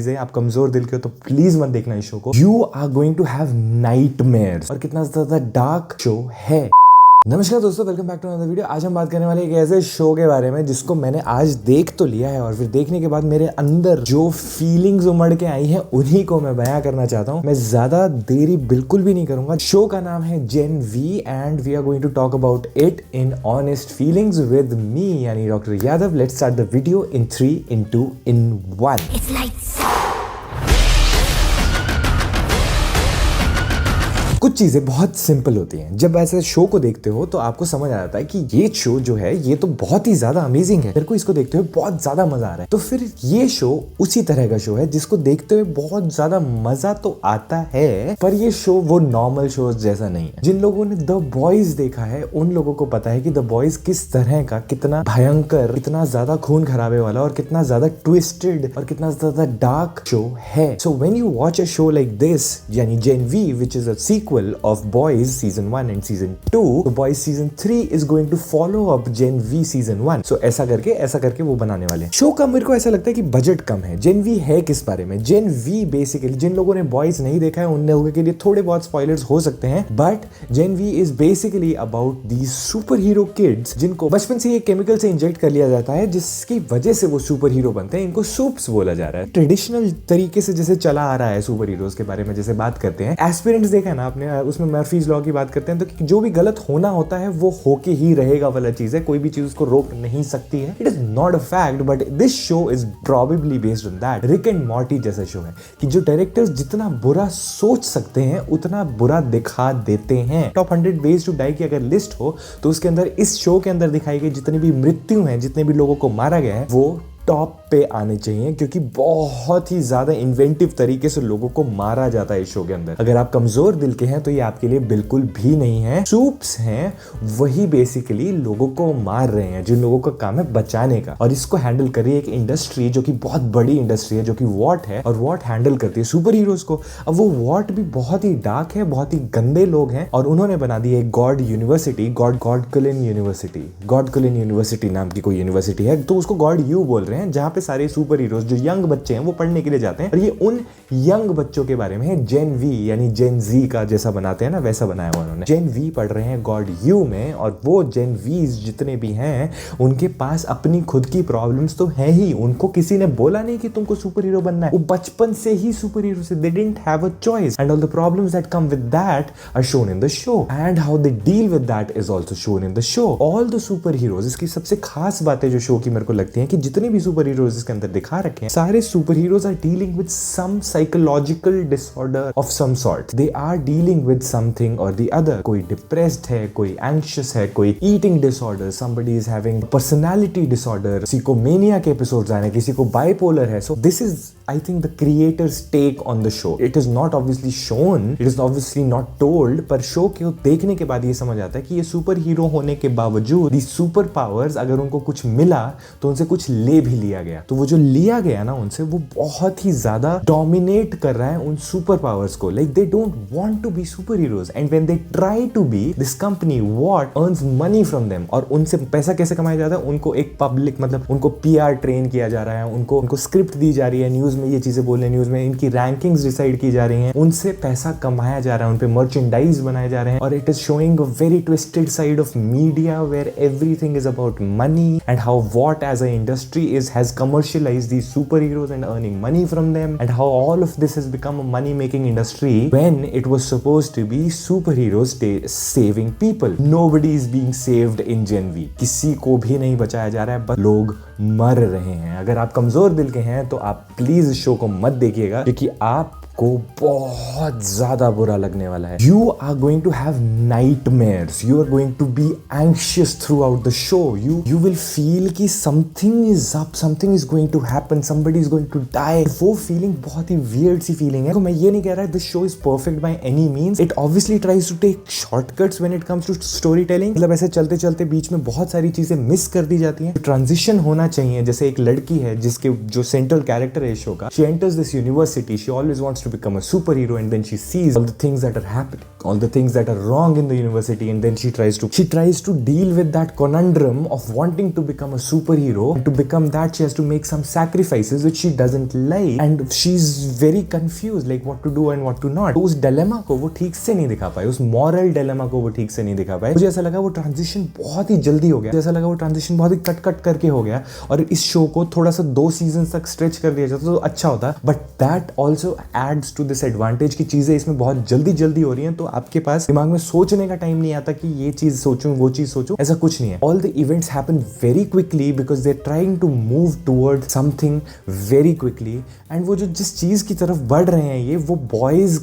आप कमजोर दिल के हो तो प्लीज मत देखना इस शो को। You are going to have nightmares. और कितना ज्यादा डार्क शो है। नमस्कार दोस्तों, welcome back to another video. आज हम बात करने वाले एक ऐसे शो के बारे में जिसको मैंने आज देख तो लिया है और फिर देखने के बाद मेरे अंदर जो फीलिंग्स उमड़ के आई हैं उन्हीं को मैं बयां करना चाहता हूं। मैं ज्यादा देरी बिल्कुल भी नहीं करूंगा। शो का नाम है Gen V and we are going to talk about it in honest feelings with me यानी doctor Yadav. Let's start the video in 3, in 2, in 1। कुछ चीजें बहुत सिंपल होती हैं। जब ऐसे शो को देखते हो तो आपको समझ आ जाता है कि ये शो जो है ये तो बहुत ही ज्यादा अमेजिंग है, तेरे को इसको देखते हुए बहुत ज्यादा मजा आ रहा है। तो फिर ये शो उसी तरह का शो है जिसको देखते हुए बहुत ज्यादा मजा तो आता है, पर ये शो वो नॉर्मल शो जैसा नहीं है। जिन लोगों ने द बॉयज देखा है उन लोगों को पता है कि द बॉयज किस तरह का, कितना भयंकर, कितना ज्यादा खून खराबे वाला और कितना ज्यादा ट्विस्टेड और कितना ज्यादा डार्क शो है। So when you watch a show like this यानी Gen V which is a of Boys season 1 and season 2, so Boys season 3 is going to follow up Gen V season 1। so ऐसा करके वो बनाने वाले हैं। Show का मेरे को ऐसा लगता है कि बजट कम है। जेन वी है किस बारे में? जेन वी बेसिकली जिन लोगों ने बॉयज नहीं देखा है उन लोगों के लिए थोड़े बहुत स्पॉयलर्स हो सकते हैं, but Gen V is basically about the super hero kids जिनको बचपन से ये केमिकल से इंजेक्ट कर लिया जाता है जिसकी वजह से वो सुपर हीरो बनते हैं। इनको सूप्स बोला जा रहा है। ट्रेडिशनल तरीके से जैसे चला आ रहा है सुपर हीरोज के बारे में जैसे बात करते हैं, एस्पिरेंट्स देखा है ना आपने, उसमें मर्फीज लॉ की बात करते हैं तो जो भी गलत होना होता है वो होके ही रहेगा वाला चीज है। कोई भी चीज उसको रोक नहीं सकती है। It is not a fact but this show is probably based on that. Rick and Morty जैसा शो है कि जो डायरेक्टर्स जितना बुरा सोच सकते हैं उतना बुरा दिखा देते हैं। टॉप 100 वेज टू डाई की अगर लिस्ट हो तो उसके अंदर इस शो के अंदर दिखाई गई जितनी भी मृत्यु हैं, जितने भी लोगों को मारा गया है वो टॉप पे आने चाहिए क्योंकि बहुत ही ज्यादा इन्वेंटिव तरीके से लोगों को मारा जाता है इस शो के अंदर। अगर आप कमजोर दिल के हैं तो ये आपके लिए बिल्कुल भी नहीं है। सूप्स हैं वही बेसिकली लोगों को मार रहे हैं जिन लोगों का काम है बचाने का, और इसको हैंडल कर रही है एक इंडस्ट्री जो कि बहुत बड़ी इंडस्ट्री है जो कि वॉट है, और वॉट हैंडल करती है सुपर हीरोज को। अब वो वॉट भी बहुत ही डार्क है, बहुत ही गंदे लोग हैं और उन्होंने बना दी है गॉड यूनिवर्सिटी, गॉडकुलिन यूनिवर्सिटी नाम की कोई यूनिवर्सिटी है, तो उसको गॉड यू बोल रहे हैं, जहां पे सारे सुपर हीरोज जो यंग बच्चे हैं वो पढ़ने के लिए जाते हैं। और ये उन यंग बच्चों के बारे में है। जेन वी यानी जेन जी का जैसा बनाते हैं ना वैसा बनाया हुआ उन्होंने। जेन वी पढ़ रहे हैं गॉड यू में, और वो जेन वीज जितने भी हैं उनके पास अपनी खुद की प्रॉब्लम्स तो है ही। उनको किसी ने बोला नहीं कि तुमको सुपर हीरो बनना है, वो बचपन से ही सुपर हीरो से, they didn't have a choice and all the problems that come with that are shown in the show and how they deal with that is also shown in the show. All the super heroes, इसकी सबसे खास बातें जो show की मेरे को लगती है कि जितने भी सुपर हीरोज इसके अंदर दिखा रखे हैं सारे super heroes are dealing with some psychological disorder of some sort. They are dealing with something or the other. कोई डिप्रेस्ड है, कोई एंग्शियस है, कोई eating disorder, somebody is having personality disorder, किसी को मेनिया के एपिसोड्स आने, किसी को बाइपोलर है। So this is I think the creators take on the show. It is not obviously shown, it is obviously not told, पर show को देखने के बाद ये समझ आता है कि ये सुपर हीरो होने के बावजूद दी सुपर पावर्स अगर उनको कुछ मिला तो उनसे कुछ ले भी लिया गया। तो वो जो लिया गया ना उनसे वो बहुत ही ज्यादा डोमिनेट कर रहा है उन सुपर पावर्स को। Like they don't want to be super heroes and when they try to be, this company what earns money from them. और उनसे पैसा कैसे कमाया जाता है? उनको एक पब्लिक, मतलब उनको PR ट्रेन किया जा रहा है, उनको स्क्रिप्ट दी जा रही है, न्यूज में ये चीजें बोलने, न्यूज में इनकी रैंकिंग्स डिसाइड की जा रही हैं, उनसे पैसा कमाया जा रहा है, उनपे मर्चेंडाइज बनाए जा रहे हैं। और it is showing a very twisted side of media where everything is about money and how what as a industry has commercialised these super heroes and earning money from them and how all of this has become a money making industry when it was supposed to be superheroes saving people. Nobody is being saved in Gen V. किसी को भी नहीं बचाया जा रहा है, बस लोग मर रहे हैं। अगर आप कमजोर दिल के हैं तो आप प्लीज इस शो को मत देखिएगा क्योंकि आप को बहुत ज्यादा बुरा लगने वाला है। You are going to have nightmares, you are going to be anxious throughout the show. You will feel कि something is up, something is going to happen, somebody is going to die. वो feeling बहुत ही weird सी feeling है। तो मैं ये नहीं कह रहा this show is perfect by any means. It obviously tries to take shortcuts when it comes to story telling. मतलब ऐसे चलते चलते बीच में बहुत सारी चीजें मिस कर दी जाती हैं। ट्रांजिशन होना चाहिए। जैसे एक लड़की है जिसके जो सेंट्रल कैरेक्टर है इस शो का, she enters this university, she always wants to become a superhero and then she sees all the things that are happening all the things that are wrong in the university, and then she tries to deal with that conundrum of wanting to become a superhero, and to become that she has to make some sacrifices which she doesn't like, and she's very confused like what to do and what to not. तो उस dilemma को वो ठीक से नहीं दिखा पाए, उस moral dilemma को वो ठीक से नहीं दिखा पाए. मुझे ऐसा लगा वो ट्रांजिशन बहुत ही जल्दी हो गया, जैसा लगा वो ट्रांजिशन बहुत ही कट करके हो गया, और इस शो को थोड़ा सा 2 सीजन तक स्ट्रेच कर दिया जाता तो अच्छा होता. But that also adds to disadvantage की चीजें इसमें बहुत जल्दी हो रही हैं, तो आपके पास दिमाग में सोचने का टाइम नहीं आता कि ये चीज सोचूं वो चीज सोचूं, ऐसा कुछ नहीं है. All the events happen very quickly because they are trying to move toward something very quickly. And वो जो जिस चीज की तरफ बढ़ रहे हैं ये, वो बॉयज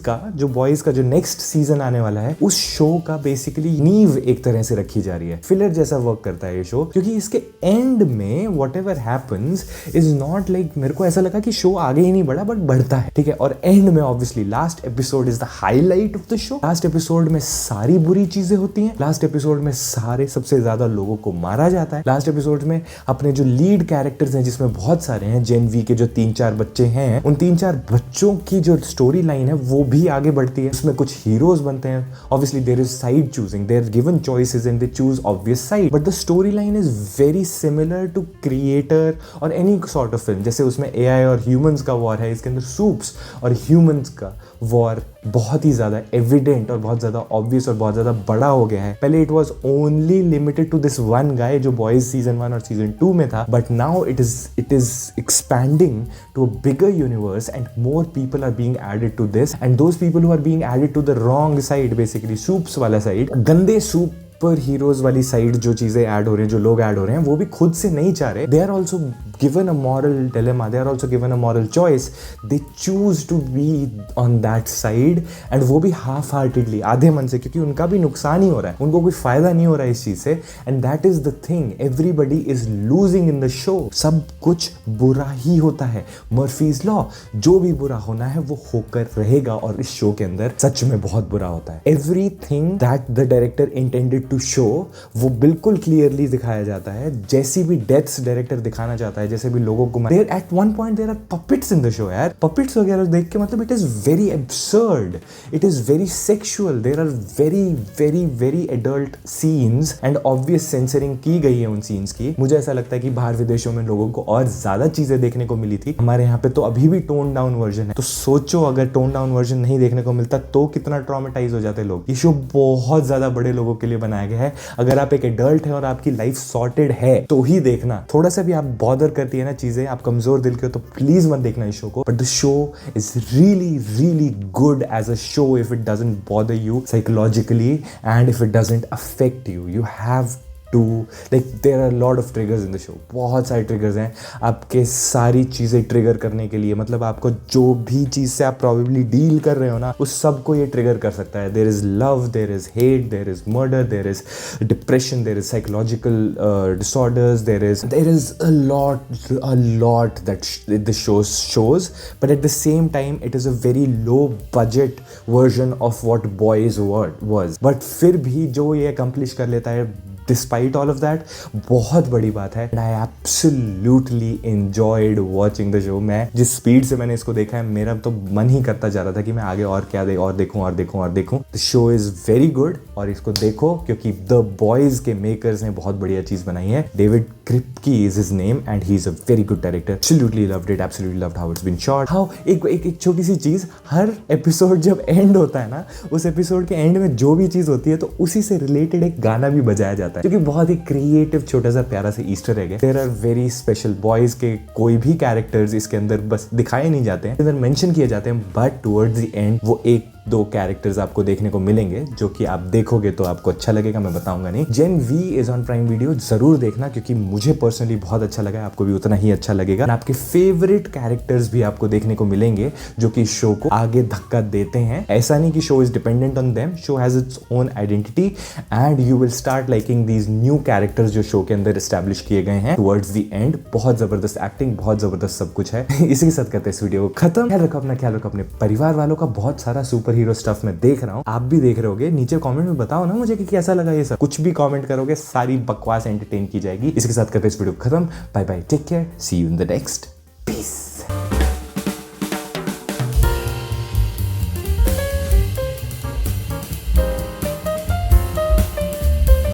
का जो नेक्स्ट सीजन आने वाला है उस शो का बेसिकली नींव एक तरह से रखी जा रही है. फिलर जैसा वर्क करता है ये शो, क्योंकि इसके एंड में whatever happens is not like, मेरे को ऐसा लगा कि शो आगे ही नहीं बढ़ा बट बढ़ता है, ठीक है. और एंड में obviously last episode is the highlight of the show. Last episode में सारी बुरी चीजें होती हैं, लास्ट एपिसोड में सारे सबसे ज्यादा लोगों को मारा जाता है. लास्ट एपिसोड में अपने जो लीड कैरेक्टर्स हैं, जिसमें बहुत सारे हैं, जेन वी के जो 3-4 बच्चे हैं, उन 3-4 बच्चों की जो स्टोरी लाइन है वो भी आगे बढ़ती है. उसमें कुछ हीरोज बनते हैं. Obviously there is side choosing, they're given choices and they choose obvious side, but the story line is very similar to Creator or any sort of film. जैसे उसमें एआई और ह्यूमंस का वॉर है, इसके अंदर soups और humans का war बहुत ही ज्यादा एविडेंट और बहुत ज्यादा ऑब्वियस और बहुत ज्यादा बड़ा हो गया है. पहले it was only limited to this one guy जो बॉयज सीजन 1 और सीजन 2 में था, but now it is expanding to a bigger universe and more people are being added to this, and those people who are being added to the wrong side, basically supes वाला side, गंदे super heroes वाली side जो चीजें add हो रही हैं, जो लोग ऐड हो रहे हैं, वो भी खुद से नहीं चाह रहे. They are also given a moral dilemma, they are also given a moral choice, they choose to be on that side, and वो भी हाफ हार्टेडली, आधे मन से, क्योंकि उनका भी नुकसान ही हो रहा है, उनको कोई फायदा नहीं हो रहा है इस चीज से. And that is the thing, everybody is losing in the show. सब कुछ बुरा ही होता है, मर्फीज लॉ, जो भी बुरा होना है वो होकर रहेगा, और इस शो के अंदर सच में बहुत बुरा होता है. Everything that the director intended to show वो बिल्कुल क्लियरली दिखाया जाता है. जैसी भी डेथ्स डायरेक्टर दिखाना चाहता है, जैसे भी लोगों को there at one point there are puppets in the show. यार पपेट्स वगैरह देख के मतलब it is very absurd, it is very sexual, there are very very very adult scenes and obvious censoring की गई है उन सीन्स की. मुझे ऐसा लगता है कि बाहर विदेशों में लोगों को और ज्यादा चीजें देखने को मिली थी, हमारे यहाँ पे तो अभी भी टोन डाउन वर्जन है. तो सोचो अगर टोन डाउन वर्जन नहीं देखने को मिलता तो कितना ट्रॉमेटाइज हो जाते लोग. ये शो बहुत ज्यादा बड़े लोगों के लिए बनाया गया है. अगर आप एक एडल्ट है और आपकी लाइफ सॉर्टेड है तो ही देखना. थोड़ा सा भी आप बॉदर करती है ना चीजें, आप कमजोर दिल के हो, तो प्लीज मत देखना इस शो को. But the show is really really good as a show if it doesn't bother you psychologically and if it doesn't affect you. You have to like, there are lot of triggers in the show. बहुत सारे triggers हैं आपके, सारी चीज़ें trigger करने के लिए. मतलब आपको जो भी चीज़ से आप प्रॉबेबली डील कर रहे हो ना, उस सब को ये ट्रिगर कर सकता है. There is love, there is hate, there is murder, there is depression, there is psychological disorders, there is a lot that the show shows, but at the same time it is a very low budget version of what Boys was. But फिर भी जो ये accomplish कर लेता है despite all of that, बहुत बड़ी बात है. And I absolutely enjoyed watching the show. मैं जिस स्पीड से मैंने इसको देखा है, मेरा तो मन ही करता जा रहा था कि मैं आगे और क्या और देखूं. The show is very good और इसको देखो, क्योंकि द बॉयज के मेकर्स ने बहुत बढ़िया चीज बनाई है. David Kripke is his name and he is a very good director. Absolutely loved it, absolutely loved how it's been shot. How एक छोटी सी चीज, हर एपिसोड जब एंड होता है ना, उस एपिसोड के एंड में जो भी चीज होती है तो उसी से रिलेटेड एक गाना भी बजाया जाता है, क्योंकि बहुत ही क्रिएटिव छोटा सा प्यारा सा ईस्टर एग है. There are very special Boys के कोई भी कैरेक्टर्स इसके अंदर बस दिखाए नहीं जाते हैं, अंदर मेंशन किए जाते हैं, बट टुवर्ड्स द एंड वो 1-2 कैरेक्टर्स आपको देखने को मिलेंगे जो कि आप देखोगे तो आपको अच्छा लगेगा, मैं बताऊंगा नहीं. Gen V is on Prime Video, जरूर देखना, क्योंकि मुझे पर्सनली बहुत अच्छा लगा, आपको भी उतना ही अच्छा लगेगा. आपके फेवरेट कैरेक्टर्स भी आपको देखने को मिलेंगे जो कि शो को आगे धक्का देते हैं. ऐसा नहीं कि show is dependent on them, show has its own identity and you will start liking these new characters जो शो के अंदर एस्टैब्लिश किए गए हैं टुवर्ड्स द एंड. बहुत जबरदस्त एक्टिंग, बहुत जबरदस्त सब कुछ है. इसी के साथ करते हैं इस वीडियो को खत्म. ख्याल रखो अपने परिवार वालों का. बहुत सारा सुपर हीरो स्टफ मैं देख रहा हूँ, आप भी देख रहे होगे. नीचे कमेंट में बताओ ना मुझे कि कैसा लगा ये सब. कुछ भी कमेंट करोगे, सारी बकवास एंटरटेन की जाएगी. इसके साथ करते हैं इस वीडियो को खत्म. Bye bye, take care, see you in the next. Piece.